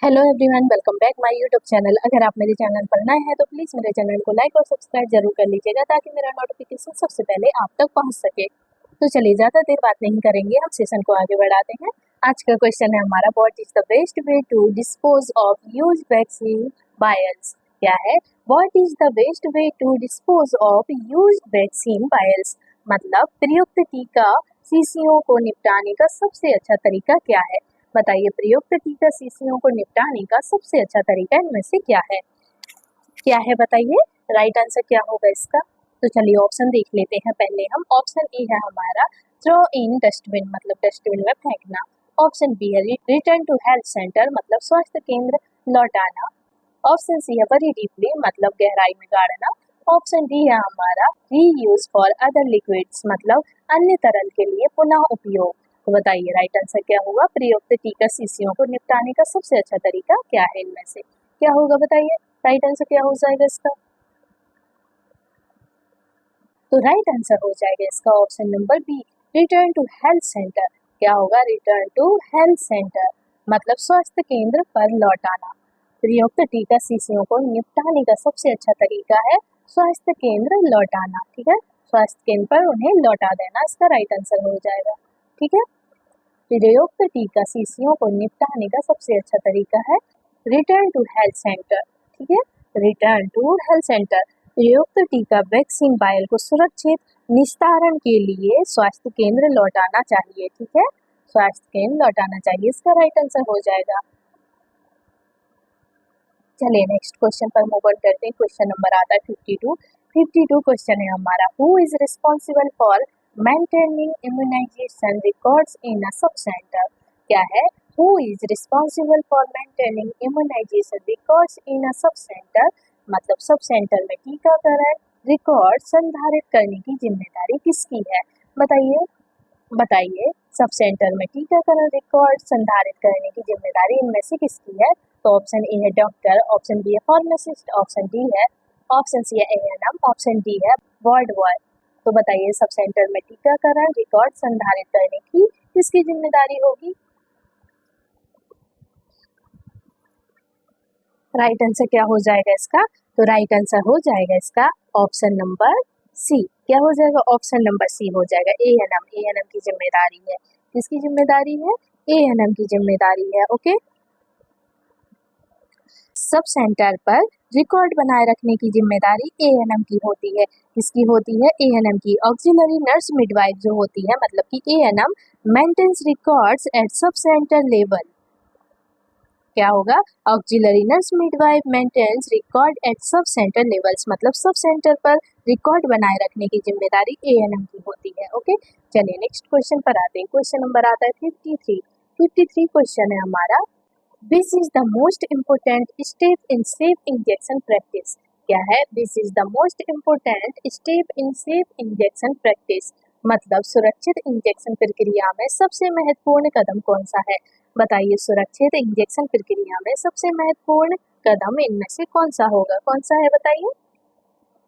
Hello everyone, welcome back my YouTube channel. अगर आप मेरे चैनल पर नए हैं तो प्लीज़ मेरे चैनल को लाइक और सब्सक्राइब जरूर कर लीजिएगा ताकि मेरा नोटिफिकेशन सबसे पहले आप तक पहुंच सके। तो चलिए, ज़्यादा देर बात नहीं करेंगे, हम सेशन को आगे बढ़ाते हैं। आज का क्वेश्चन है हमारा, what is the best way to dispose of use vaccine vials. क्या है? What is the best way to dispose of use vaccine vials, मतलब प्रयुक्त टीका शीशियों को निपटाने का सबसे अच्छा तरीका क्या है। बताइए, प्रयुक्त टीका शीशियों को निपटाने का सबसे अच्छा तरीका इनमें से क्या है? क्या है बताइए, राइट आंसर क्या होगा इसका? तो चलिए ऑप्शन देख लेते हैं। पहले हम ऑप्शन ए है हमारा, थ्रो इन डस्टबिन, मतलब डस्टबिन में फेंकना। ऑप्शन बी है रिटर्न टू हेल्थ सेंटर, मतलब स्वास्थ्य केंद्र लौटाना। ऑप्शन सी है वेरी डीपली, मतलब गहराई में गाड़ना। ऑप्शन डी है हमारा रीयूज फॉर अदर लिक्विड्स, मतलब अन्य तरल के लिए पुनः उपयोग। तो बताइए राइट आंसर क्या होगा? प्रयुक्त टीका शीशियों को निपटाने का सबसे अच्छा तरीका क्या है इनमें से? क्या होगा बताइए, राइट आंसर क्या हो जाएगा इसका? तो राइट आंसर हो जाएगा इसका option number B, return to health centre. क्या होगा? रिटर्न टू हेल्थ सेंटर, मतलब स्वास्थ्य केंद्र पर लौटाना। प्रयुक्त टीका शीशियों को निपटाने का सबसे अच्छा तरीका है स्वास्थ्य केंद्र लौटाना। ठीक है, स्वास्थ्य केंद्र पर उन्हें लौटा देना, इसका राइट आंसर हो जाएगा। ठीक है, प्रयुक्त टीका शीशियों को निपटाने का सबसे अच्छा तरीका है रिटर्न टू हेल्थ सेंटर। ठीक है, रिटर्न टू हेल्थ सेंटर। प्रयुक्त टीका वैक्सीन वायल को सुरक्षित निस्तारण के लिए स्वास्थ्य केंद्र लौटाना चाहिए। ठीक है, स्वास्थ्य केंद्र लौटाना चाहिए, इसका राइट आंसर हो जाएगा। चलिए नेक्स्ट क्वेश्चन पर मूव ऑन करते हैं। क्वेश्चन नंबर आता है 52 क्वेश्चन है हमारा, who is responsible for maintaining immunisation records in a sub centre. क्या है? Who is responsible for maintaining immunisation records in a sub centre, मतलब सब सेंटर में टीकाकरण रिकॉर्ड संधारित करने की जिम्मेदारी किसकी है? बताइए बताइए, सब सेंटर में टीकाकरण रिकॉर्ड संधारित करने की जिम्मेदारी इनमें से किसकी है? तो ऑप्शन ए है डॉक्टर, ऑप्शन बी है फार्मासिस्ट, ऑप्शन डी है, ऑप्शन सी है एएनएम, ऑप्शन डी है वार्ड बॉय। तो बताइए, सब सेंटर में टीकाकरण रिकॉर्ड संधारित करने की किसकी जिम्मेदारी होगी? राइट आंसर क्या हो जाएगा इसका? तो राइट आंसर हो जाएगा इसका ऑप्शन नंबर सी। क्या हो जाएगा? ऑप्शन नंबर सी हो जाएगा, एएनएम। एएनएम की जिम्मेदारी है, किसकी जिम्मेदारी है? एएनएम की जिम्मेदारी है। ओके, सब सेंटर पर रिकॉर्ड बनाए रखने की जिम्मेदारी एएनएम की होती है। किसकी होती है? एएनएम की। ऑक्सिलरी नर्स मिडवाइफ जो होती है, मतलब कि ANM maintains records at sub centre level. क्या होगा? Auxiliary nurse midwife maintains record at sub centre levels, मतलब सब सेंटर पर रिकॉर्ड बनाए रखने की जिम्मेदारी एएनएम की होती है। ओके, चलिए नेक्स्ट क्वेश्चन पर आते हैं। क्वेश्चन नंबर आता है 53 क्वेश्चन है हमारा, this is the most important step in safe injection practice. क्या है? This is the most important step in safe injection practice, मतलब सुरक्षित इंजेक्शन प्रक्रिया में सबसे महत्वपूर्ण कदम कौन सा है? बताइए, सुरक्षित इंजेक्शन प्रक्रिया में सबसे महत्वपूर्ण कदम इनमें से कौन सा होगा? कौन सा है बताइए,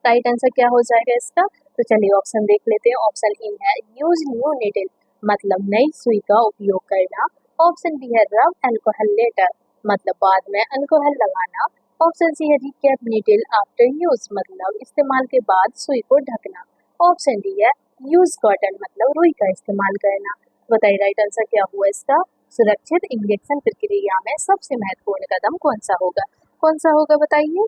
राइट आंसर क्या हो जाएगा इसका? तो चलिए ऑप्शन देख लेते हैं। ऑप्शन ए है यूज न्यू नीडल, मतलब नई सुई का उपयोग करना। ऑप्शन बी है रब अल्कोहल लेटर, मतलब बाद में अल्कोहल लगाना। ऑप्शन सी है रिकैप नीडल आफ्टर यूज, मतलब इस्तेमाल के बाद सुई को ढकना। ऑप्शन डी है यूज कॉटन, मतलब रुई का इस्तेमाल करना। बताइए राइट आंसर क्या हुआ इसका? सुरक्षित इंजेक्शन प्रक्रिया में सबसे महत्वपूर्ण कदम कौन सा होगा? कौन सा होगा बताइए?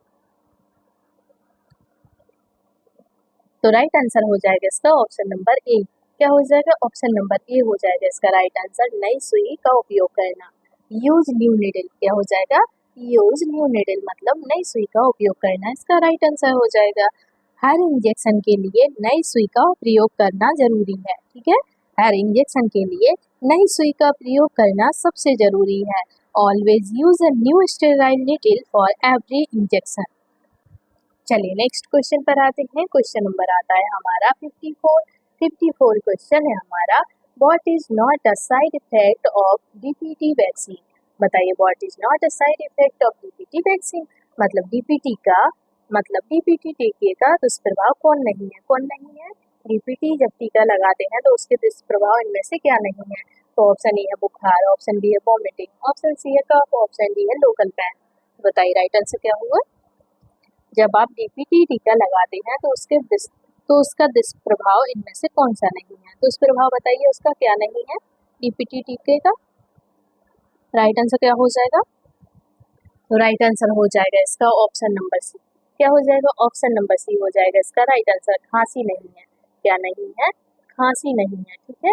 तो राइट आंसर हो जाएगा इसका ऑप्शन नंबर ए। क्या हो जाएगा? ऑप्शन नंबर ए हो जाएगा इसका राइट आंसर, नई सुई का उपयोग करना। यूज न्यू नीडल, क्या हो जाएगा? यूज न्यू नीडल, मतलब नई सुई का उपयोग करना, इसका राइट आंसर हो जाएगा। हर इंजेक्शन के लिए नई सुई का प्रयोग करना जरूरी है। ठीक है, हर इंजेक्शन के लिए नई सुई का प्रयोग करना सबसे जरूरी है। Always use a new sterile needle for every injection. चलिए नेक्स्ट क्वेश्चन पर आते हैं। क्वेश्चन नंबर आता है हमारा 54 क्वेश्चन है हमारा, what is not a side effect of DPT vaccine. बताइए, what is not a side effect of DPT vaccine, मतलब डीपीटी का, मतलब डीपीटी टीके का दुष्प्रभाव कौन नहीं है? कौन नहीं है? डीपीटी जब टीका लगाते हैं तो उसके दुष्प्रभाव इनमें से क्या नहीं है? तो ऑप्शन ए है बुखार, ऑप्शन बी है वॉमिटिंग, ऑप्शन सी है कफ, ऑप्शन डी है लोकल पेन। बताइए राइट आंसर क्या होगा। जब आप डीपीटी टीका लगाते हैं तो उसका दुष्प्रभाव इनमें से कौन सा नहीं है। दुष्प्रभाव बताइए उसका क्या नहीं है डीपीटी टीके का। राइट आंसर क्या हो जाएगा। तो राइट आंसर हो जाएगा इसका ऑप्शन नंबर सी। क्या हो जाएगा, ऑप्शन नंबर सी हो जाएगा इसका राइट आंसर। खांसी नहीं है, क्या नहीं है, खांसी नहीं है। ठीक है,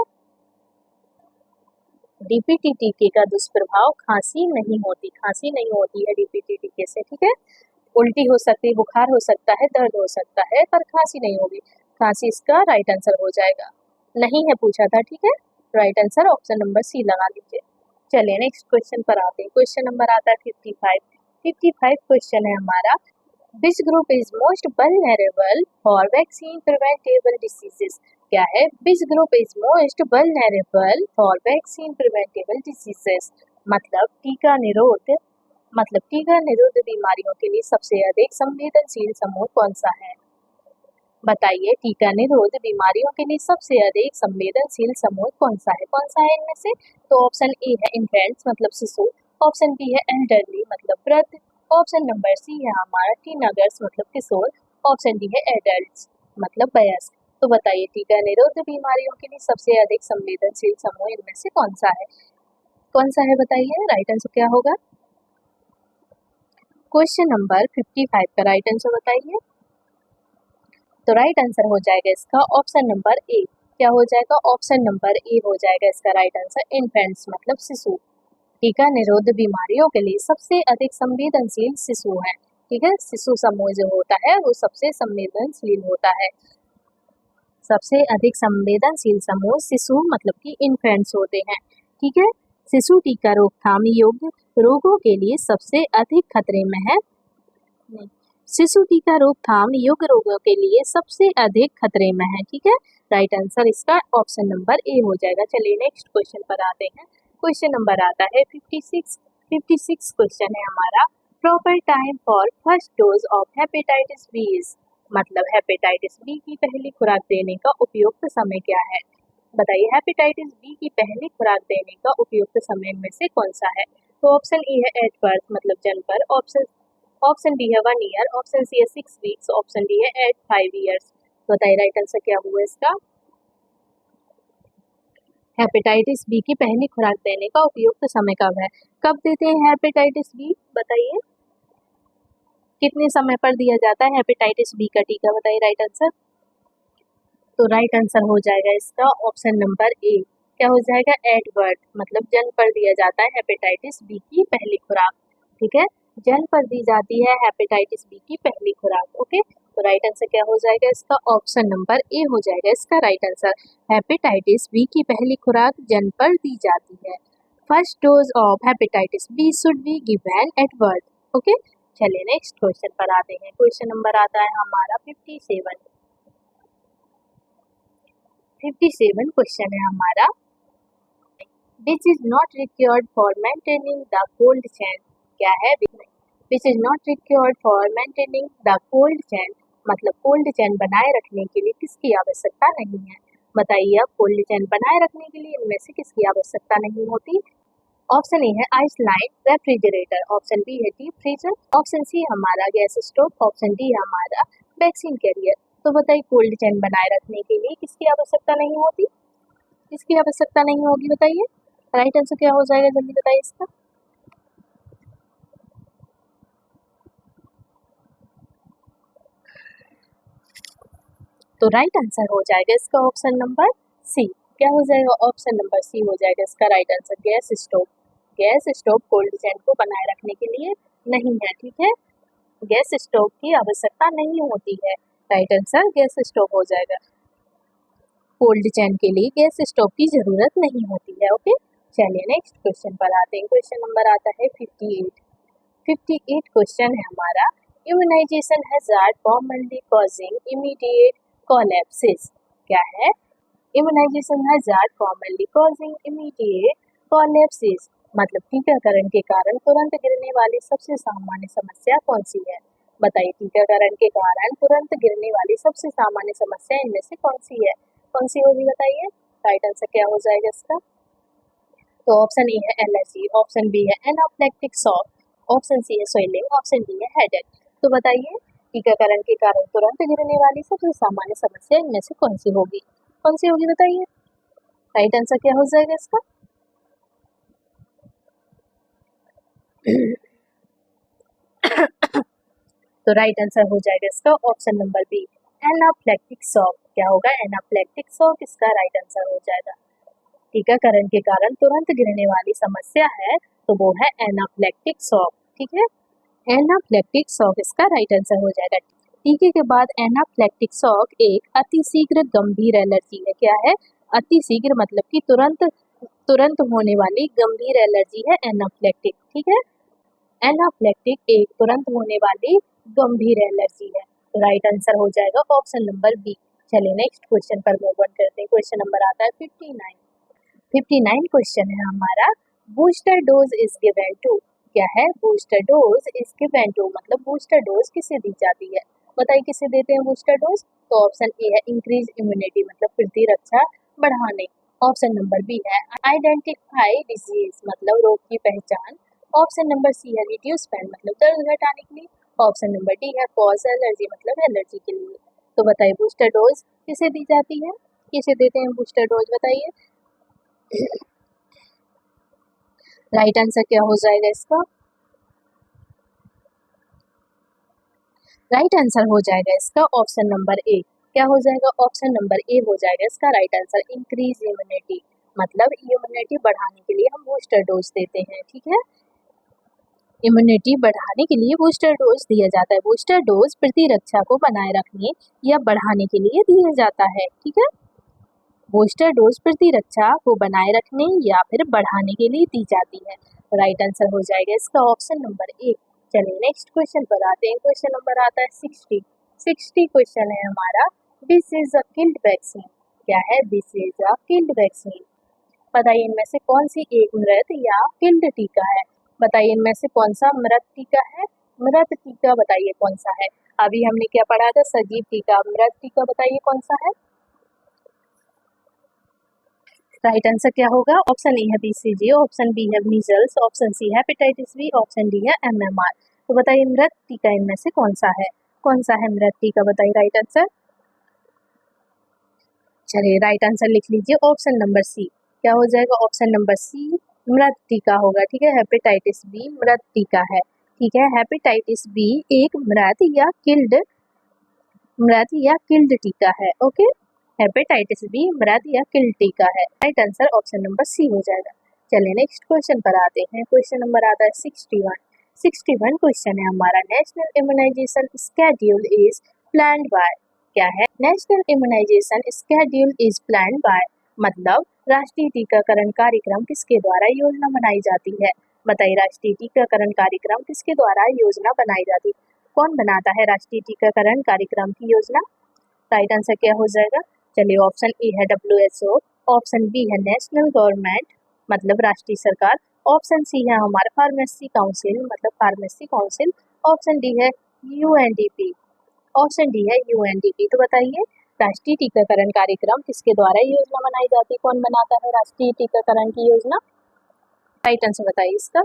डीपीटी टीके का दुष्प्रभाव खांसी नहीं होती, खांसी नहीं होती है डीपीटी टीके से। ठीक है, उल्टी हो सकती है, बुखार हो सकता है, दर्द हो सकता है, पर खांसी नहीं होगी। खांसी इसका राइट आंसर हो जाएगा। नहीं है पूछा था। ठीक है, right answer option number C लगा लीजिए। चलिए नेक्स्ट क्वेश्चन पर आते हैं। क्वेश्चन नंबर आता है 55 क्वेश्चन है हमारा। Which group is most vulnerable for vaccine preventable diseases? क्या है, which group is most vulnerable for vaccine preventable diseases? मतलब टीका निरोध बीमारियों के लिए सबसे अधिक संवेदनशील समूह कौन सा है। बताइए, टीका निरोध बीमारियों के लिए सबसे अधिक संवेदनशील समूह कौन सा है इनमें से। तो ऑप्शन ए है इन्फेंट्स मतलब शिशु, ऑप्शन बी है एल्डरली मतलब वृद्ध, ऑप्शन नंबर सी है हमारा टीनएजर्स मतलब किशोर, ऑप्शन डी है एडल्ट्स मतलब वयस्क। तो बताइए टीका निरोध बीमारियों के लिए सबसे अधिक संवेदनशील समूह इनमें से कौन सा है बताइए राइट आंसर क्या होगा। क्वेश्चन नंबर 55 का राइट आंसर बताइए। तो राइट आंसर हो जाएगा इसका ऑप्शन नंबर ए। क्या हो जाएगा, ऑप्शन नंबर ए हो जाएगा इसका राइट आंसर। इन्फेंट्स मतलब शिशु टीका निरोध बीमारियों के लिए सबसे अधिक संवेदनशील शिशु है। ठीक है, शिशु समूह जो होता है वो सबसे संवेदनशील होता है। सबसे अधिक संवेदनशील समूह शिशु मतलब कि इन्फेंट्स होते हैं। ठीक है, शिशु टीका रोकथाम योग्य रोगों के लिए सबसे अधिक खतरे में है। शिशु टीका रोकथाम योग्य रोगों के लिए सबसे अधिक खतरे में है। ठीक है, राइट आंसर इसका ऑप्शन नंबर ए हो जाएगा। चलिए नेक्स्ट क्वेश्चन पर आते हैं। क्वेश्चन नंबर आता है 56 क्वेश्चन है हमारा। Proper time for first dose of hepatitis B is मतलब हेपेटाइटिस बी की पहली खुराक देने का उपयुक्त समय क्या है। बताइए हेपेटाइटिस बी की पहली खुराक देने का उपयुक्त समय में से कौन सा है। तो ऑप्शन ए है एट बर्थ मतलब जन्म पर, ऑप्शन बी है 1 ईयर, ऑप्शन सी है 6 वीक्स, ऑप्शन डी है एट 5 ईयर्स। बताइए राइट आंसर क्या हुआ इसका। हेपेटाइटिस बी की पहली खुराक देने का उपयुक्त समय कब है। कब देते हैं हेपेटाइटिस बी, बताइए कितने समय पर दिया जाता है हेपेटाइटिस बी का टीका। बताइए राइट आंसर। तो राइट आंसर हो जाएगा इसका ऑप्शन नंबर ए। क्या हो जाएगा, एट बर्थ मतलब जन्म पर दिया जाता है हेपेटाइटिस बी की पहली खुराक। ठीक है, जन्म पर दी जाती है हेपेटाइटिस बी की पहली खुराक। ओके, तो राइट आंसर क्या हो जाएगा इसका ऑप्शन नंबर ए हो जाएगा इसका राइट आंसर। हेपेटाइटिस बी की पहली खुराक जन्म पर दी जाती है। First dose of hepatitis B should be given at birth. Okay, चलिए नेक्स्ट क्वेश्चन पर आते हैं। क्वेश्चन नंबर आता है हमारा 57 क्वेश्चन है हमारा। Which is not required for maintaining the cold chain. क्या है, which is not required for maintaining the cold chain मतलब कोल्ड चेन बनाए रखने के लिए किसकी आवश्यकता नहीं है। बताइए अब कोल्ड चेन बनाए रखने के लिए इनमें से किसकी आवश्यकता नहीं होती। ऑप्शन ए है ice line refrigerator, option B है डीप फ्रीजर, ऑप्शन सी हमारा गैस स्टोव, ऑप्शन डी है हमारा वैक्सीन कैरियर। तो बताइए कोल्ड चेन बनाए रखने के लिए किसकी आवश्यकता नहीं होती, किसकी आवश्यकता नहीं होगी बताइए। राइट आंसर क्या हो जाएगा, जल्दी बताइए इसका। तो राइट आंसर हो जाएगा इसका ऑप्शन नंबर सी। क्या हो जाएगा, ऑप्शन नंबर सी हो जाएगा इसका right answer. Gas stove cold chain को बनाए रखने के लिए नहीं है। ठीक है, गैस स्टोव की आवश्यकता नहीं होती है। राइट आंसर गैस स्टोव हो जाएगा। कोल्ड चेन के लिए गैस स्टोव की जरूरत नहीं होती है। ओके, चलिए नेक्स्ट क्वेश्चन पर आते हैं। क्वेश्चन नंबर आता है 58 क्वेश्चन है हमारा। Immunisation hazard commonly causing immediate collapses. क्या है, immunisation hazard commonly causing immediate collapses मतलब टीकाकरण के कारण तुरंत गिरने वाली सबसे सामान्य समस्या कौन सी है। बताइए टीकाकरण के कारण तुरंत गिरने वाली सबसे सामान्य समस्या इनमें से कौन सी है, कौन सी होगी बताइए। राइट आंसर क्या हो जाएगा इसका। तो ऑप्शन ए है एलर्जी, ऑप्शन बी है एनाफ्लेक्टिक शॉक, ऑप्शन सी है स्वेलिंग, ऑप्शन डी है हेडेक। तो बताइए टीकाकरण के कारण तुरंत गिरने वाली सबसे सामान्य समस्या इनमें से कौन सी होगी? कौन सी होगी बताइए? राइट आंसर क्या हो जाएगा इसका? तो राइट आंसर हो जाएगा इसका ऑप्शन नंबर बी, एनाफ्लेक्टिक शॉक। क्या होगा? एनाफ्लेक्टिक शॉक इसका राइट आंसर हो जाएगा। टीकाकरण के कारण तुरंत गिरने वाली समस्या है तो वो है एनाफ्लेक्टिक शॉक। ठीक है, एनाफ्लेक्टिक शॉक इसका राइट आंसर हो जाएगा। टीके के बाद एनाफ्लेक्टिक शॉक एक अतिशीघ्र गंभीर एलर्जी है। क्या है? अतिशीघ्र मतलब कि तुरंत तुरंत होने वाली गंभीर एलर्जी है एनाफ्लेक्टिक। ठीक है, एनाफ्लेक्टिक एक तुरंत होने वाली गंभीर एलर्जी है। तो राइट आंसर हो जाएगा ऑप्शन नंबर बी। चलिए नेक्स्ट क्वेश्चन पर मूव ऑन करते हैं। क्वेश्चन नंबर आता है 59। 59 क्वेश्चन है हमारा, booster dose is given to. क्या है? Booster dose is given to मतलब बूस्टर डोज किसे दी जाती है? बताइए किसे देते हैं बूस्टर डोज? तो ऑप्शन ए है इंक्रीज इम्यूनिटी मतलब प्रतिरक्षा बढ़ाने, ऑप्शन नंबर बी है आइडेंटिफाई डिजीज मतलब रोग की पहचान, ऑप्शन नंबर सी है रिड्यूस पेन मतलब दर्द घटाने के लिए, ऑप्शन नंबर डी है कॉज एलर्जी मतलब एलर्जी के लिए। तो बताइए बूस्टर डोज किसे दी जाती है? किसे देते हैं बूस्टर डोज? बताइए राइट आंसर क्या हो जाएगा इसका? राइट आंसर हो जाएगा इसका ऑप्शन नंबर ए। क्या हो जाएगा? ऑप्शन नंबर ए हो जाएगा इसका राइट आंसर, इंक्रीज इम्यूनिटी मतलब इम्यूनिटी बढ़ाने के लिए हम बूस्टर डोज देते हैं। ठीक है, इम्यूनिटी बढ़ाने के लिए बूस्टर डोज दिया जाता है। बूस्टर डोज प्रतिरक्षा को बनाए रखने या बढ़ाने के लिए दिया जाता है। ठीक है, बूस्टर डोज प्रतिरक्षा को बनाए रखने या फिर बढ़ाने के लिए दी जाती है। राइट आंसर हो जाएगा इसका ऑप्शन नंबर ए। चलिए नेक्स्ट क्वेश्चन पर आते हैं। क्वेश्चन नंबर आता है 60 क्वेश्चन है हमारा, this is a killed vaccine. क्या है? This is a killed vaccine. बताइए इनमें से कौन सी एक मृत या किल्ड टीका है? बताइए इनमें से कौन सा मृत टीका है? मृत टीका बताइए कौन सा है? अभी हमने क्या पढ़ा था? सजीव टीका। मृत टीका बताइए कौन सा है? राइट आंसर क्या होगा? ऑप्शन ए है बीसीजी, ऑप्शन बी है मीजल्स, ऑप्शन सी है हेपेटाइटिस बी, ऑप्शन डी है एमएमआर। तो बताइए मृत टीका इनमें से कौन सा है? कौन सा है मृत टीका? बताइए राइट आंसर। चलिए राइट आंसर लिख लीजिए ऑप्शन नंबर सी। क्या हो जाएगा? ऑप्शन नंबर सी मृत टीका होगा। ठीक है, हेपेटाइटिस बी मृत टीका है। ठीक है, हेपेटाइटिस बी एक मृत या किल्ड टीका है। ओके, हेपेटाइटिस बी मृत या किल्ड टीका है। Right answer option number C हो जाएगा। चलिए नेक्स्ट क्वेश्चन पर आते हैं। क्वेश्चन नंबर आता है 61 क्वेश्चन है हमारा, national immunisation schedule is planned by. क्या है? National immunisation schedule is planned by मतलब राष्ट्रीय टीकाकरण कार्यक्रम किसके द्वारा योजना बनाई जाती है? बताइए राष्ट्रीय टीकाकरण कार्यक्रम किसके द्वारा योजना बनाई जाती है? कौन बनाता है राष्ट्रीय टीकाकरण कार्यक्रम की योजना? राइट आंसर क्या हो जाएगा? चलिए ऑप्शन ए है WHO, ऑप्शन बी है नेशनल गवर्नमेंट मतलब राष्ट्रीय सरकार, ऑप्शन सी है हमारा फार्मेसी काउंसिल मतलब फार्मेसी काउंसिल, ऑप्शन डी है UNDP। ऑप्शन डी है UNDP। तो बताइए राष्ट्रीय टीकाकरण कार्यक्रम किसके द्वारा योजना बनाई जाती है? कौन बनाता है राष्ट्रीय टीकाकरण की योजना? राइट आंसर बताइए इसका।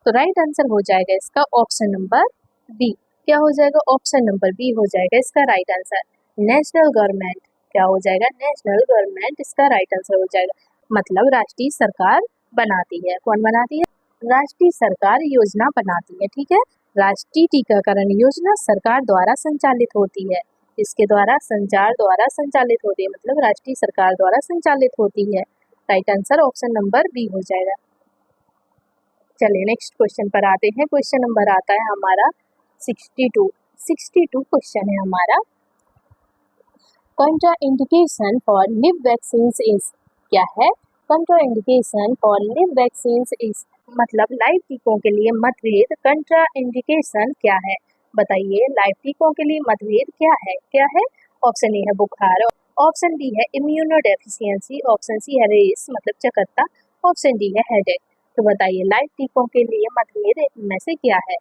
तो राइट आंसर हो जाएगा इसका ऑप्शन नंबर बी। क्या हो जाएगा? ऑप्शन नंबर बी हो जाएगा इसका राइट आंसर, नेशनल गवर्नमेंट। क्या हो जाएगा? नेशनल गवर्नमेंट इसका राइट आंसर हो जाएगा मतलब राष्ट्रीय सरकार बनाती है। कौन बनाती है? राष्ट्रीय सरकार योजना बनाती है। ठीक है, राष्ट्रीय टीकाकरण योजना सरकार द्वारा संचालित होती है। इसके द्वारा संचालित होती है मतलब राष्ट्रीय सरकार द्वारा संचालित होती है। Right answer option number B हो जाएगा। चलिए नेक्स्ट क्वेश्चन पर आते हैं। क्वेश्चन नंबर आता है हमारा 62 क्वेश्चन है हमारा, contraindication for live vaccine is. क्या है? Contraindication for live vaccine is मतलब लाइव टीकों के लिए मतभेद कंट्रा इंडिकेशन क्या है? बताइए लाइव टीकों के लिए मतभेद क्या है? क्या है? ऑप्शन ए है बुखार, ऑप्शन बी है इम्यूनो डेफिशिएंसी, ऑप्शन सी है रेस मतलब चकत्ता, ऑप्शन डी है हेडेक। तो बताइए लाइव टीकों के लिए मतभेद इनमें से क्या है?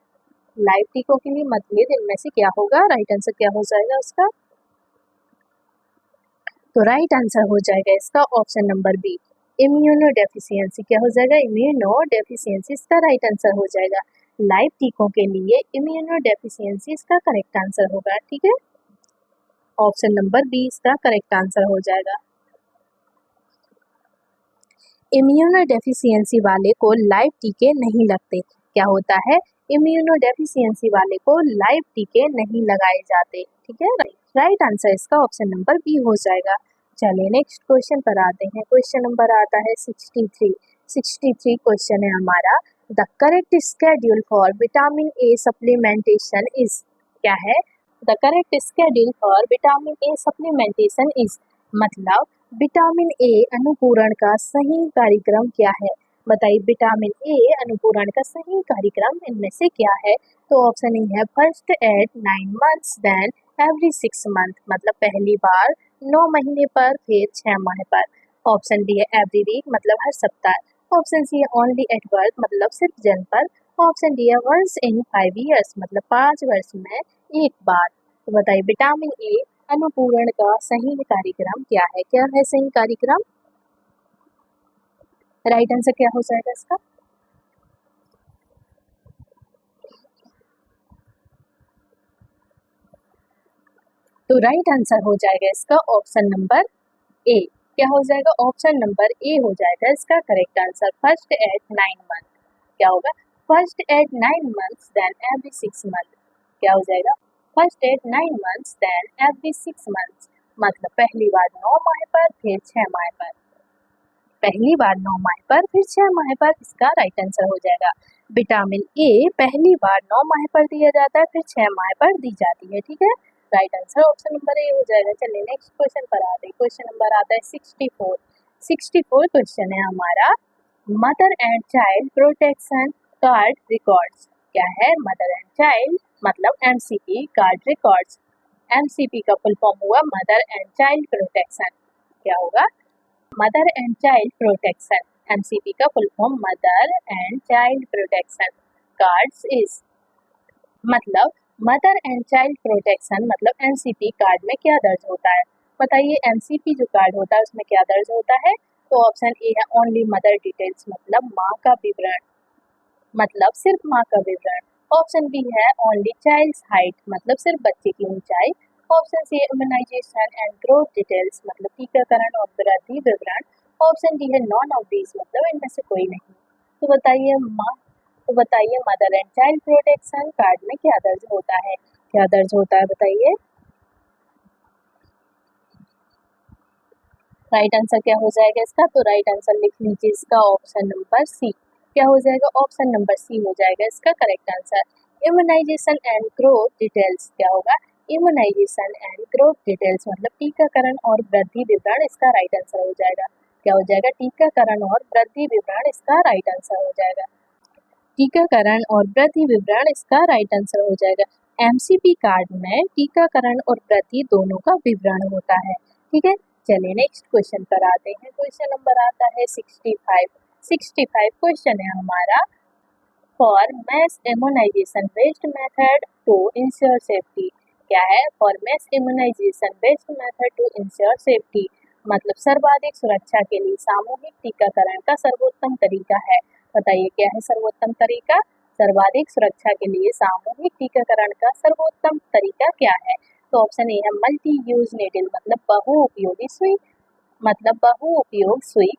लाइव टीकों के लिए मतभेद इनमें से क्या होगा? राइट आंसर क्या हो जाएगा उसका? तो राइट आंसर हो जाएगा इसका option number B, immunodeficiency क्या हो जाएगा, इम्यूनो डेफिशिएंसी इसका राइट आंसर हो जाएगा। लाइव टीकों के लिए इम्यूनो डेफिशिएंसी इसका करेक्ट आंसर होगा। ठीक है, ऑप्शन नंबर बी इसका करेक्ट आंसर हो जाएगा। इम्यूनो डेफिशिएंसी वाले को लाइव टीके नहीं लगते। क्या होता है, इम्यूनो डेफिशिएंसी वाले को लाइव टीके नहीं लगाए जाते। ठीक है, राइट आंसर इसका ऑप्शन नंबर बी हो जाएगा। चलिए नेक्स्ट क्वेश्चन पर आते हैं। क्वेश्चन नंबर आता है 63 क्वेश्चन है हमारा। The correct schedule for vitamin A supplementation is, क्या है, the correct schedule for vitamin A supplementation is, मतलब विटामिन ए अनुपूरण का सही कार्यक्रम क्या है। बताइए, विटामिन ए अनुपूरण का सही कार्यक्रम इनमें से क्या है। तो ऑप्शन ए है first at 9 months then every 6 month, मतलब पहली बार 9 महीने पर फिर 6 माह पर। ऑप्शन बी है एवरी वीक, मतलब हर सप्ताह। ऑप्शन सी है ओनली एट बर्थ, मतलब सिर्फ जन्म पर। ऑप्शन डी है वंस इन 5 ईयर्स, मतलब 5 वर्ष में एक बार। तो बताइए विटामिन ए अनुपूरण का सही कार्यक्रम क्या है, क्या है सही कार्यक्रम। राइट आंसर क्या हो जाएगा इसका। तो राइट आंसर हो जाएगा इसका ऑप्शन नंबर ए। क्या हो जाएगा, ऑप्शन नंबर ए हो जाएगा इसका correct answer. First at 9 month, क्या होगा, first at 9 months then every 6 month. क्या हो जाएगा, first at 9 months then every 6 months, मतलब पहली बार 9 माह पर फिर 6 माह पर। पहली बार 9 माह पर फिर 6 माह पर, इसका राइट आंसर हो जाएगा। विटामिन ए पहली बार 9 माह पर दिया जाता है, फिर 6 माह पर दी जाती है। ठीक है, right answer option number A हो जाएगा। चलिए नेक्स्ट क्वेश्चन पर आते हैं। क्वेश्चन नंबर आता है 64 क्वेश्चन है हमारा। Mother and child protection card records, क्या है, मदर एंड चाइल्ड मतलब एमसीपी कार्ड रिकॉर्ड्स। एमसीपी का फुल फॉर्म हुआ मदर एंड चाइल्ड प्रोटेक्शन, क्या होगा, mother and child protection. MCP का full form mother and child protection cards is, मतलब mother and child protection मतलब एमसीपी कार्ड में क्या दर्ज होता है। बताइए एमसीपी जो कार्ड होता है उसमें क्या दर्ज होता है। तो ऑप्शन ए है ओनली मदर डिटेल्स, मतलब माँ का विवरण, मतलब सिर्फ माँ का विवरण। ऑप्शन बी है ओनली चाइल्ड्स हाइट, मतलब सिर्फ बच्चे की ऊंचाई। Option C immunisation and growth details, मतलब टीकाकरण और वृद्धि विवरण। ऑप्शन डी है नॉन ऑफ दीज, मतलब इनमें से कोई नहीं। तो बताइए mother and child protection card में क्या दर्ज होता है, क्या दर्ज होता है बताइए। राइट आंसर क्या हो जाएगा इसका। तो राइट आंसर लिख लीजिए इसका ऑप्शन नंबर सी। क्या हो जाएगा, ऑप्शन नंबर सी हो जाएगा इसका correct answer. Immunisation and growth details, क्या होगा, इम्यूनाइजेशन एंड ग्रोथ डिटेल्स मतलब टीकाकरण और वृद्धि विवरण, इसका राइट आंसर हो जाएगा। क्या हो जाएगा, टीकाकरण और वृद्धि विवरण, इसका राइट आंसर हो जाएगा। टीकाकरण और वृद्धि विवरण, इसका राइट आंसर हो जाएगा। एमसीपी कार्ड में टीकाकरण और वृद्धि दोनों का विवरण होता है। ठीक है, चलिए नेक्स्ट क्वेश्चन पर आते हैं। क्वेश्चन नंबर आता है 65 क्वेश्चन है हमारा। For mass immunisation based method to ensure safety, क्या है, for mass immunisation based method to ensure safety मतलब सर्वाधिक सुरक्षा के लिए सामूहिक टीकाकरण का सर्वोत्तम तरीका है। बताइए क्या है सर्वोत्तम तरीका। सर्वाधिक सुरक्षा के लिए सामूहिक टीकाकरण का सर्वोत्तम तरीका क्या है। तो ऑप्शन ए है मल्टी यूज नीडल, मतलब बहुउपयोगी सुई, मतलब बहुउपयोग सुई।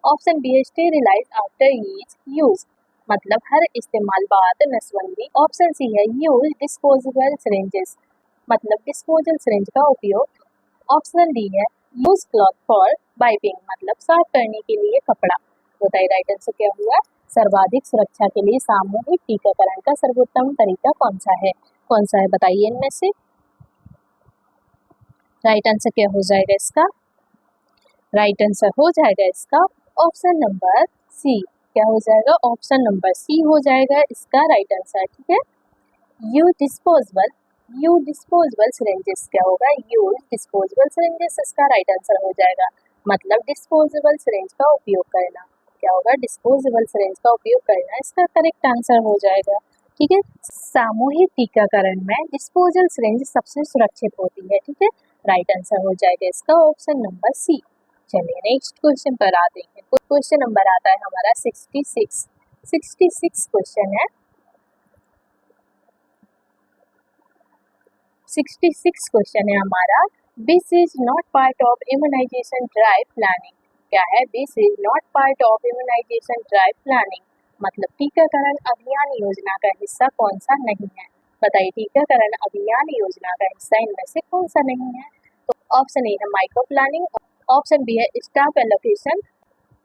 ऑप्शन बी है स्टेरिलाइज आफ्टर ईच यूज, मतलब हर इस्तेमाल बाद नसबंदी। ऑप्शन सी है यूज डिस्पोजेबल सिरिंजेस, मतलब डिस्पोजल सिरिंज का उपयोग। ऑप्शन डी है यूज क्लॉथ फॉर वाइपिंग, मतलब साफ करने के लिए कपड़ा। बताइए राइट आंसर क्या हुआ। सर्वाधिक सुरक्षा के लिए सामूहिक टीकाकरण का सर्वोत्तम तरीका कौन सा है, कौन सा है बताइए इनमें से। राइट आंसर क्या हो जाएगा इसका। राइट आंसर हो जाएगा इसका ऑप्शन नंबर सी। क्या हो जाएगा, ऑप्शन नंबर सी हो जाएगा इसका राइट आंसर। ठीक है, यू डिस्पोजेबल सिरिंजेस, क्या होगा, यूज डिस्पोजेबल सिरिंजेस, इसका राइट आंसर हो जाएगा। मतलब डिस्पोजेबल सिरिंज का उपयोग करना, क्या होगा, डिस्पोजेबल सिरिंज का उपयोग करना, इसका करेक्ट आंसर हो जाएगा। ठीक है, सामूहिक टीकाकरण में डिस्पोजल सिरिंज सबसे सुरक्षित होती है। ठीक है, राइट आंसर हो जाएगा इसका ऑप्शन नंबर सी। चलिए नेक्स्ट क्वेश्चन पर आते हैं। क्वेश्चन नंबर आता है हमारा 66। 66 क्वेश्चन है। 66 क्वेश्चन है हमारा, this is not part of immunisation drive planning. क्या है? This is not part of immunisation drive planning, मतलब टीकाकरण अभियान योजना का हिस्सा कौन सा नहीं है? बताइए, टीकाकरण अभियान योजना का हिस्सा इनमें से कौन सा नहीं है? तो ऑप्शन ए है माइक्रो प्लानिंग, ऑप्शन बी है staff allocation,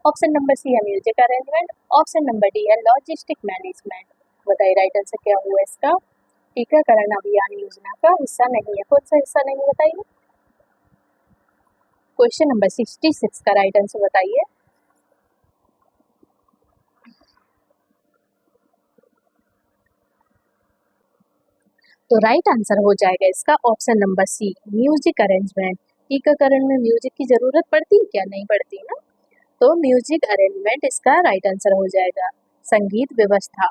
option number C है music arrangement, option number D है लॉजिस्टिक मैनेजमेंट। बताइए राइट आंसर क्या हुआ इसका? टीकाकरण अभियान योजना का हिस्सा नहीं है। कौन सा हिस्सा नहीं बताइए? क्वेश्चन नंबर 66 का राइट आंसर बताइए। तो राइट आंसर हो जाएगा इसका option number C, music arrangement. टीकाकरण में म्यूजिक की जरूरत पड़ती है क्या? नहीं पड़ती ना, तो म्यूजिक अरेंजमेंट इसका राइट आंसर हो जाएगा। संगीत व्यवस्था,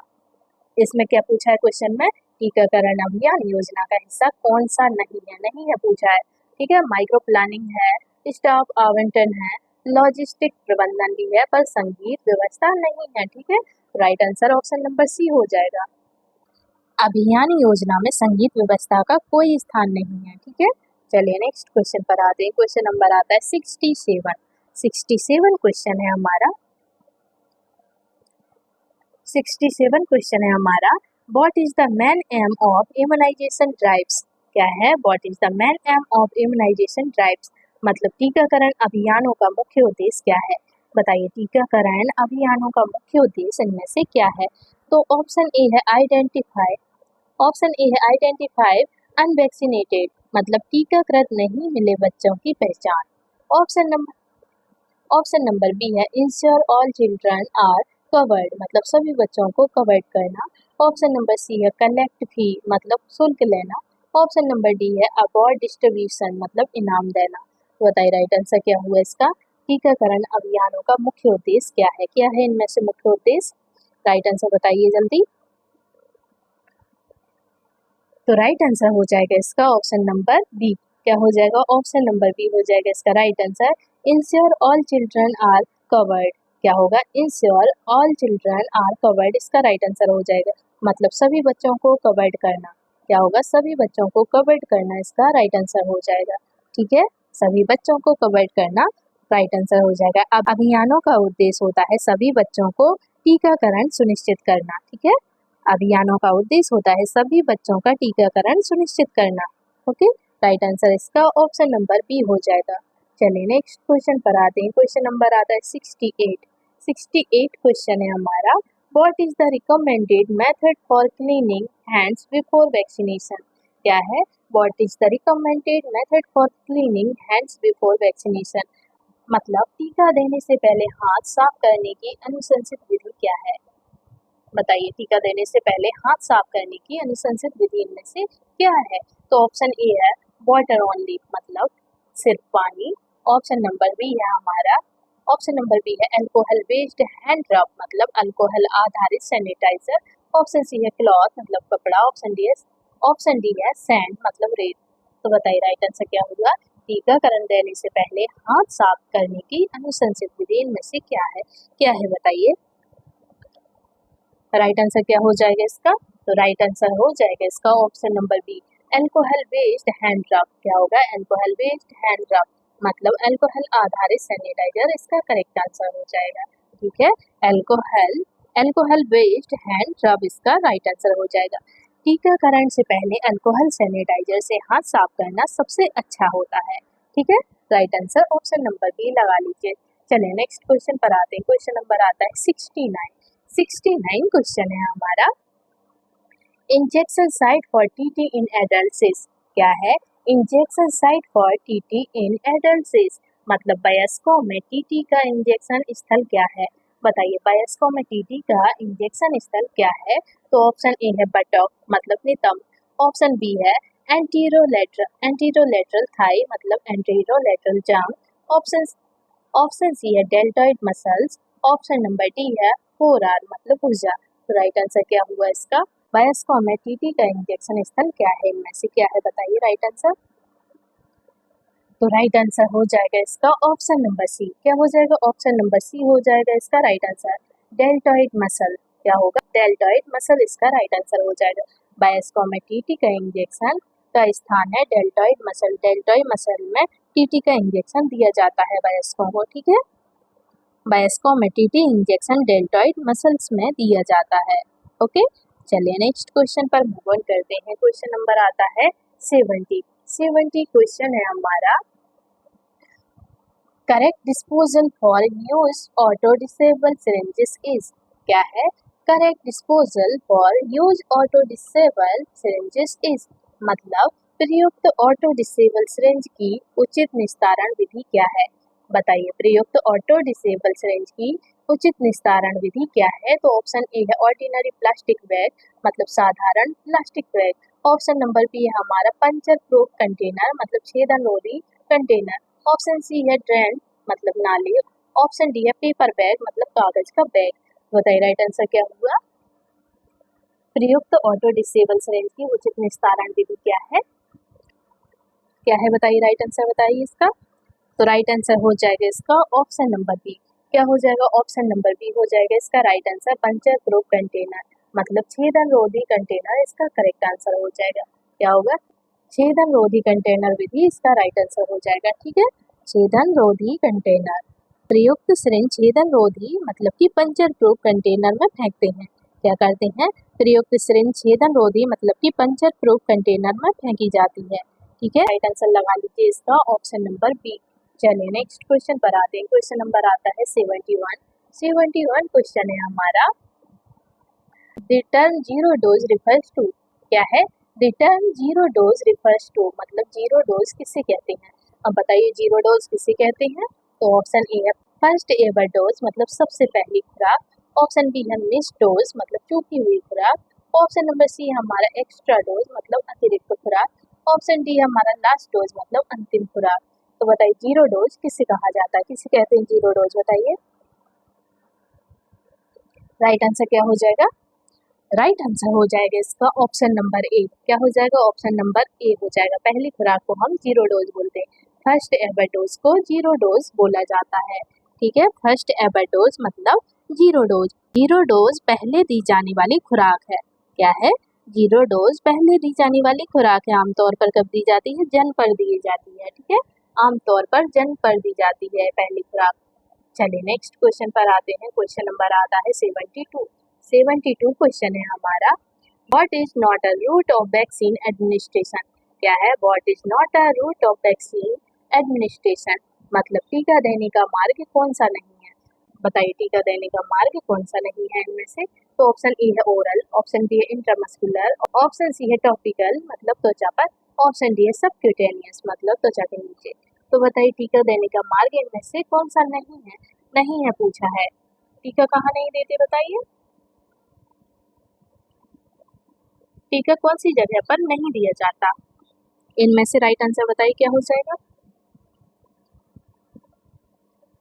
इसमें क्या पूछा है क्वेश्चन में? टीकाकरण अभियान योजना का हिस्सा कौन सा नहीं है? नहीं है पूछा है, ठीक है। माइक्रो प्लानिंग है, स्टाफ आवंटन है, लॉजिस्टिक प्रबंधन भी है, पर संगीत व्यवस्था नहीं है, ठीक है। Right answer option number C हो जाएगा। अभियान योजना में संगीत व्यवस्था का कोई स्थान नहीं है, ठीक है। चलिए नेक्स्ट क्वेश्चन पर आते हैं। क्वेश्चन नंबर आता है 67। 67 क्वेश्चन है हमारा। 67 क्वेश्चन है हमारा, what is the main aim of immunisation drives. क्या है? What is the main aim of immunisation drives, मतलब टीकाकरण अभियानों का मुख्य उद्देश्य क्या है? बताइए, टीकाकरण अभियानों का मुख्य उद्देश्य इनमें से क्या है? तो ऑप्शन ए है आइडेंटिफाई, ऑप्शन ए है आइडेंटिफाई अनवैक्सीनेटेड, मतलब टीकाकृत नहीं मिले बच्चों की पहचान। ऑप्शन नंबर बी है ensure all children are covered, मतलब सभी बच्चों को कवर्ड करना। ऑप्शन नंबर सी है कलेक्ट फी, मतलब शुल्क लेना। ऑप्शन नंबर डी है अवार्ड डिस्ट्रीब्यूशन, मतलब इनाम देना। तो बताइए राइट आंसर क्या हुआ इसका? टीकाकरण अभियानों का मुख्य उद्देश्य क्या है? क्या है इनमें से मुख्य उद्देश्य? राइट आंसर बताइए जल्दी। तो राइट आंसर हो जाएगा इसका ऑप्शन नंबर बी। क्या हो जाएगा? ऑप्शन नंबर बी हो जाएगा इसका right answer. Ensure all children are covered. क्या होगा? Ensure all children are covered, इसका राइट आंसर हो जाएगा, मतलब सभी बच्चों को कवर्ड करना। क्या होगा? सभी बच्चों को कवर्ड करना, इसका राइट आंसर हो जाएगा, ठीक है। सभी बच्चों को कवर्ड करना राइट आंसर हो जाएगा। अब अभियानों का उद्देश्य होता है सभी बच्चों को टीकाकरण सुनिश्चित करना, ठीक है। अभियानों का उद्देश्य होता है सभी बच्चों का टीकाकरण सुनिश्चित करना। ओके, राइट आंसर इसका ऑप्शन नंबर बी हो जाएगा। चलिए नेक्स्ट क्वेश्चन पर आते हैं। क्वेश्चन नंबर आता है 68। 68 क्वेश्चन है हमारा, what is the recommended method for cleaning hands before vaccination. क्या है? What is the recommended method for cleaning hands before vaccination, मतलब टीका देने से पहले हाथ साफ करने की अनुशंसित विधि क्या है? बताइए, टीका देने से पहले हाथ साफ करने की अनुशंसित विधि इनमें से क्या है? तो ऑप्शन ए है वाटर ओनली, मतलब सिर्फ पानी। ऑप्शन नंबर बी है हमारा, ऑप्शन नंबर बी है अल्कोहल बेस्ड हैंड रब, मतलब अल्कोहल आधारित सैनिटाइजर। ऑप्शन सी है क्लॉथ, मतलब कपड़ा। ऑप्शन डी है सैंड, मतलब रेत। तो बताइए राइट आंसर क्या होगा? टीकाकरण देने से पहले हाथ साफ करने की अनुशंसित विधि इनमें से क्या है? क्या है बताइए? राइट आंसर क्या हो जाएगा इसका? तो राइट आंसर हो जाएगा इसका option number B, alcohol based hand rub. क्या होगा? अल्कोहल बेस्ड हैंड रब, मतलब अल्कोहल आधारित सैनिटाइजर, इसका करेक्ट आंसर हो जाएगा, ठीक है। अल्कोहल बेस्ड हैंड रब इसका राइट आंसर हो जाएगा। टीकाकरण से पहले अल्कोहल सैनिटाइजर से हाथ साफ करना सबसे अच्छा होता है, ठीक है। Right answer option number B लगा लीजिए। चलिए नेक्स्ट क्वेश्चन पर आते हैं। क्वेश्चन नंबर आता है 69। 69 क्वेश्चन है हमारा, injection site for TT in adults. क्या है? Injection site for TT in adults, मतलब वयस्कों में टीटी का इंजेक्शन स्थल क्या है? बताइए, वयस्कों में टीटी का इंजेक्शन स्थल क्या है? तो ऑप्शन ए है बटॉक, मतलब नितंब। ऑप्शन बी है एंटीरोलेटरल थाई, मतलब एंटीरोलेटरल जांग। ऑप्शन सी है deltoid muscles. Option number D है फोर आर्म, मतलब भुजा। तो राइट आंसर क्या हुआ इसका? वयस्कों में टीटी का इंजेक्शन स्थल क्या है? इनमें से क्या है बताइए राइट आंसर? तो राइट आंसर हो जाएगा इसका ऑप्शन नंबर सी। क्या हो जाएगा? ऑप्शन नंबर सी हो जाएगा इसका राइट आंसर। डेल्टॉइड मसल क्या होगा? डेल्टॉइड मसल इसका राइट आंसर हो जाएगा। बायस्को में टीटी का इंजेक्शन का स्थान है डेल्टॉइड मसल। डेल्टॉइड मसल में टीटी का इंजेक्शन दिया जाता है बायस्को को, ठीक है। बायस्को में टीटी इंजेक्शन डेल्टॉइड मसल्स में दिया जाता है। ओके, चलिए नेक्स्ट क्वेश्चन पर मूव ऑन करते हैं। क्वेश्चन नंबर आता है 70 क्वेश्चन है हमारा। Correct disposal for use auto disable syringes is. क्या है? Correct disposal for use auto disable syringes is मतलब प्रयुक्त ऑटो डिसेबल सिरिंज की उचित निस्तारण विधि क्या है? बताइए, प्रयुक्त ऑटो डिसेबल सिरिंज की उचित निस्तारण विधि क्या है? तो ऑप्शन ए है ऑर्डिनरी प्लास्टिक बैग मतलब साधारण plastic bag. Option number B है हमारा पंचर प्रूफ कंटेनर मतलब छेदन रोधी कंटेनर। ऑप्शन सी है ड्रेन मतलब नाली। ऑप्शन डी है पेपर बैग मतलब कागज का बैग। बताइए राइट आंसर क्या हुआ? प्रयुक्त ऑटो डिसेबल सिरिंज की उचित निस्तारण विधि क्या है? क्या है बताइए, राइट आंसर बताइए इसका। तो राइट आंसर हो जाएगा इसका ऑप्शन नंबर बी। क्या हो जाएगा? ऑप्शन नंबर बी हो जाएगा इसका right answer. Puncture proof container मतलब छेदन रोधी कंटेनर इसका करेक्ट आंसर हो जाएगा। क्या होगा? छेदन रोधी कंटेनर विधि इसका राइट आंसर हो जाएगा, ठीक है। छेदन रोधी कंटेनर। प्रयुक्त सिरिंज छेदन रोधी मतलब कि पंचर प्रूफ कंटेनर में फेंकते हैं। क्या करते हैं? प्रयुक्त सिरिंज छेदन रोधी मतलब कि पंचर प्रूफ कंटेनर में फेंकी जाती है, ठीक है। राइट आंसर लगा लीजिए इसका ऑप्शन नंबर बी। चलिए नेक्स्ट क्वेश्चन पर आते हैं। क्वेश्चन नंबर आता है 71 क्वेश्चन है हमारा। Return zero dose refers to. क्या है? Return zero dose refers to मतलब जीरो डोज किसे कहते हैं? अब बताइए जीरो डोज किसे कहते हैं? तो ऑप्शन ए है फर्स्ट एवर डोज मतलब सबसे पहली खुराक। ऑप्शन बी है मिस डोज मतलब चूकी हुई खुराक। ऑप्शन नंबर सी है हमारा एक्स्ट्रा डोज मतलब अतिरिक्त खुराक। ऑप्शन डी है हमारा लास्ट डोज मतलब अंतिम खुराक। तो बताइए जीरो डोज किसे कहा जाता है? किसे कहते हैं जीरो डोज? बताइए राइट आंसर क्या हो जाएगा? राइट आंसर हो जाएगा इसका ऑप्शन नंबर ए। क्या हो जाएगा? ऑप्शन नंबर ए हो जाएगा। पहली खुराक को हम जीरो डोज बोलते हैं। फर्स्ट एवर डोज को जीरो डोज बोला जाता है, ठीक है। फर्स्ट एवर डोज मतलब जीरो डोज। जीरो डोज पहले दी जाने वाली खुराक है। क्या है? जीरो डोज पहले दी जाने वाली खुराक है। आमतौर पर कब दी जाती है? जन्म पर दी जाती है, ठीक है। आमतौर पर जन्म पर दी जाती है पहली खुराक। चलिए नेक्स्ट क्वेश्चन पर आते हैं। क्वेश्चन नंबर आता है 72 क्वेश्चन है हमारा। What is not a route of vaccine administration. क्या है? What is not a route of vaccine administration मतलब टीका देने का मार्ग कौन सा नहीं है? बताइए टीका देने का मार्ग कौन सा नहीं है इनमें से? तो ऑप्शन ए है ओरल। ऑप्शन बी है इंट्रामस्कुलर। ऑप्शन सी है टॉपिकल मतलब त्वचा पर। ऑप्शन डी है सबक्यूटेनियस मतलब त्वचा के नीचे। तो बताइए टीका देने का मार्ग इनमें से कौन सा नहीं है? नहीं है पूछा है। टीका कहाँ नहीं देते बताइए? टीका कौन सी जगह पर नहीं दिया जाता? इनमें से राइट आंसर बताइए क्या हो जाएगा?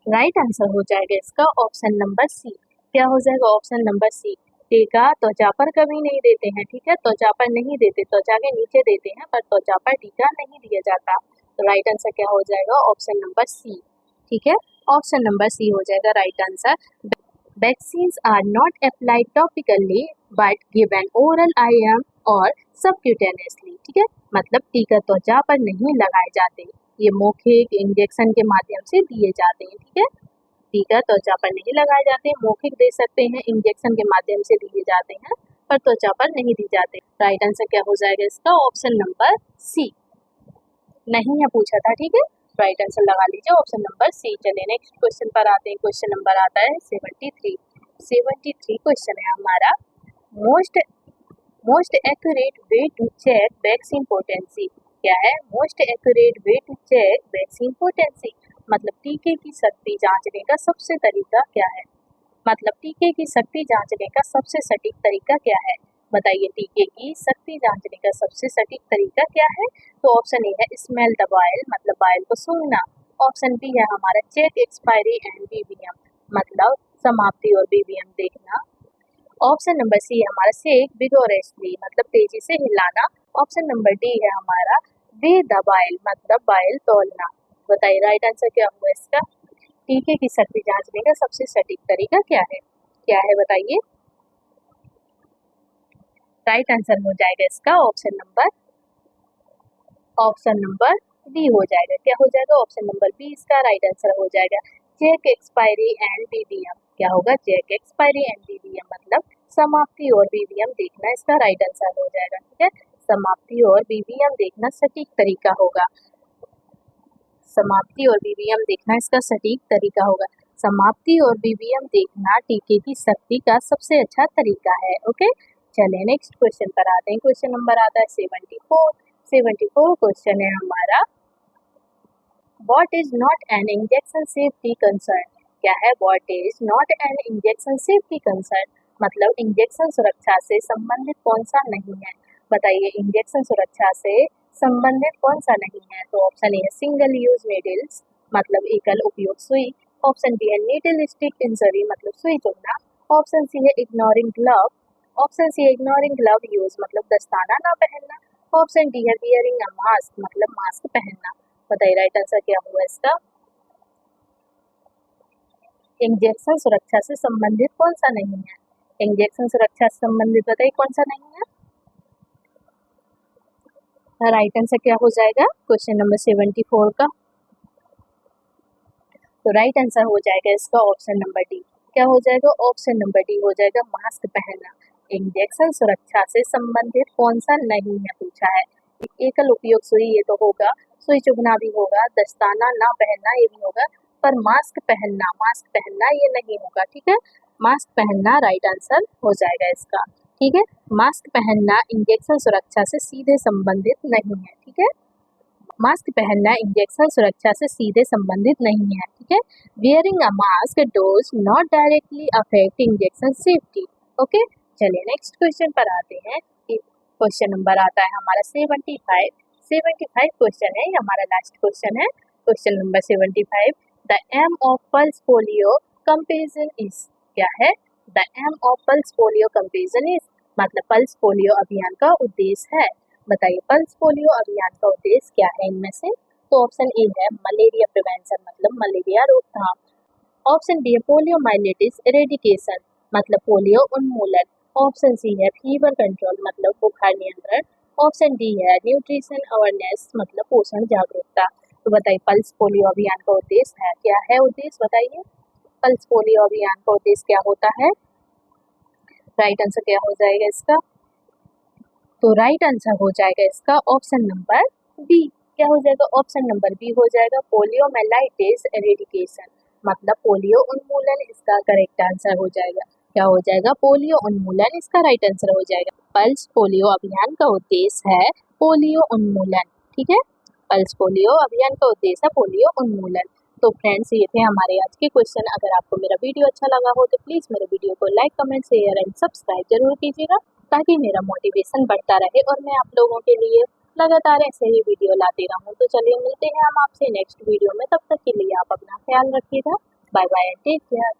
राइट आंसर हो जाएगा इसका ऑप्शन नंबर सी। क्या हो जाएगा? Option number C. टीका त्वचा पर कभी नहीं देते हैं, ठीक है। त्वचा पर नहीं देते, त्वचा के नीचे देते हैं, पर त्वचा पर टीका नहीं दिया जाता। तो राइट आंसर क्या हो जाएगा? ऑप्शन नंबर सी, ठीक है। ऑप्शन नंबर सी हो जाएगा right answer. Vaccines are not applied topically but given oral IM और subcutaneously, ठीक है। मतलब टीका त्वचा पर नहीं लगाए जाते, ये मौखिक इंजेक्शन के माध्यम से दिए जाते हैं, ठीक है। टीका त्वचा पर नहीं लगाए जाते, मौखिक दे सकते हैं, इंजेक्शन के माध्यम से दिए जाते हैं, पर त्वचा पर नहीं दी जाते। राइट आंसर क्या हो जाएगा इसका? Option number C. नहीं है पूछा था, ठीक है। राइट आंसर लगा लीजिए ऑप्शन नंबर सी। चलिए नेक्स्ट क्वेश्चन पर आते हैं। क्वेश्चन नंबर आता है 73 क्वेश्चन है हमारा। Most most accurate way to check vaccine potency. क्या है? Most accurate way to check vaccine potency मतलब टीके की शक्ति जांचने का सबसे तरीका क्या है? मतलब टीके की शक्ति जांचने का सबसे सटीक तरीका क्या है? बताइए टीके की शक्ति जांचने का सबसे सटीक तरीका क्या है? तो ऑप्शन ए है स्मेल द वायल मतलब वायल को सूंघना। ऑप्शन बी है हमारा चेक एक्सपायरी एंड बीवीएम मतलब समाप्ति और बीवीएम देखना। ऑप्शन नंबर सी है हमारा शेक विगोरसली मतलब तेजी से हिलाना। ऑप्शन नंबर डी है हमारा वे द वायल मतलब वायल तौलना। बताइए राइट आंसर क्या हुआ इसका। टीके की शक्ति जांचने का सबसे सटीक तरीका क्या है? क्या है बताइए। राइट आंसर हो जाएगा इसका ऑप्शन नंबर बी हो जाएगा। क्या हो जाएगा? ऑप्शन नंबर बी इसका राइट आंसर हो जाएगा। चेक एक्सपायरी एंड बीवीएम क्या होगा? चेक एक्सपायरी एंड बीवीएम मतलब समाप्ति और बीवीएम देखना इसका राइट आंसर हो जाएगा। ठीक है, समाप्ति और बीवीएम देखना सटीक तरीका होगा। समाप्ति और बीवीएम देखना इसका सटीक तरीका होगा। समाप्ति और बीवीएम देखना टीके की शक्ति का सबसे अच्छा तरीका है। ओके, चलिए नेक्स्ट क्वेश्चन पर आते हैं। क्वेश्चन नंबर आता है 74 क्वेश्चन है हमारा। What is not an injection safety concern? क्या है? What is not an injection safety concern मतलब इंजेक्शन सुरक्षा से संबंधित कौन सा नहीं है? बताइए इंजेक्शन सुरक्षा से संबंधित कौन सा नहीं है? तो ऑप्शन ए है सिंगल यूज नीडल्स मतलब एकल उपयोग सुई। ऑप्शन बी है नीडल स्टिक इंजरी मतलब सुई चुभना। ऑप्शन सी है इग्नोरिंग ग्लव। ऑप्शन सी है इग्नोरिंग ग्लव यूज मतलब दस्ताना ना पहनना। ऑप्शन डी है वियरिंग अ मास्क मतलब मास्क पहनना। बताइए राइट आंसर क्या हुआ इसका। इंजेक्शन सुरक्षा से संबंधित कौन सा नहीं है? इंजेक्शन सुरक्षा से संबंधित बताइए कौन सा नहीं है। राइट आंसर क्या हो जाएगा क्वेश्चन नंबर 74 का? तो राइट आंसर हो जाएगा इसका ऑप्शन नंबर डी। क्या हो जाएगा? ऑप्शन नंबर डी हो जाएगा मास्क पहनना। इंजेक्शन सुरक्षा से संबंधित कौन सा नहीं है पूछा है। एकल उपयोग सुई ये तो होगा, सुई चुभना भी होगा, दस्ताना ना पहनना ये भी होगा, पर मास्क पहनना ये नहीं होगा। ठीक है, मास्क पहनना राइट आंसर हो जाएगा इसका। ठीक है, मास्क पहनना इंजेक्शन सुरक्षा से सीधे संबंधित नहीं है। ठीक है, मास्क पहनना इंजेक्शन सुरक्षा से सीधे संबंधित नहीं है। ठीक है, wearing a mask dose not directly affect injection safety. Okay, चलिए नेक्स्ट क्वेश्चन पर आते हैं। क्वेश्चन नंबर आता है हमारा 75 क्वेश्चन है, ये हमारा लास्ट क्वेश्चन है। Question number 75 the aim of pulse polio comparison is क्या है? The aim of pulse polio comparison is मतलब पल्स पोलियो अभियान का उद्देश्य है। बताइए पल्स पोलियो अभियान का उद्देश्य क्या है इनमें से? तो ऑप्शन ए है मलेरिया प्रिवेंशन मतलब मलेरिया रोकथाम। ऑप्शन बी है पोलियो माइलेटिस एरेडिकेशन मतलब पोलियो उन्मूलन। ऑप्शन सी है फीवर कंट्रोल मतलब बुखार नियंत्रण। ऑप्शन डी है न्यूट्रिशन अवेयरनेस मतलब पोषण जागरूकता। तो बताइए पल्स पोलियो अभियान का उद्देश्य है क्या है? उद्देश्य बताइए पल्स पोलियो अभियान का उद्देश्य क्या होता है? राइट आंसर क्या हो जाएगा इसका? तो राइट आंसर हो जाएगा इसका ऑप्शन नंबर बी। क्या हो जाएगा? ऑप्शन नंबर बी हो जाएगा पोलियो माइलेटिस एरेडिकेशन मतलब पोलियो उन्मूलन इसका करेक्ट आंसर हो जाएगा। क्या हो जाएगा? पोलियो उन्मूलन इसका राइट आंसर हो जाएगा। पल्स पोलियो अभियान का उद्देश्य है पोलियो उन्मूलन। ठीक है, पल्स पोलियो अभियान का उद्देश्य है पोलियो उन्मूलन। तो फ्रेंड्स ये थे हमारे आज के क्वेश्चन। अगर आपको मेरा वीडियो अच्छा लगा हो तो प्लीज़ मेरे वीडियो को like comment share and subscribe जरूर कीजिएगा ताकि मेरा मोटिवेशन बढ़ता रहे और मैं आप लोगों के लिए लगातार ऐसे ही वीडियो लाती रहूँ। तो चलिए मिलते हैं हम आपसे नेक्स्ट वीडियो में, तब तक के लिए आप अपना ख्याल रखिएगा। Bye bye and take care.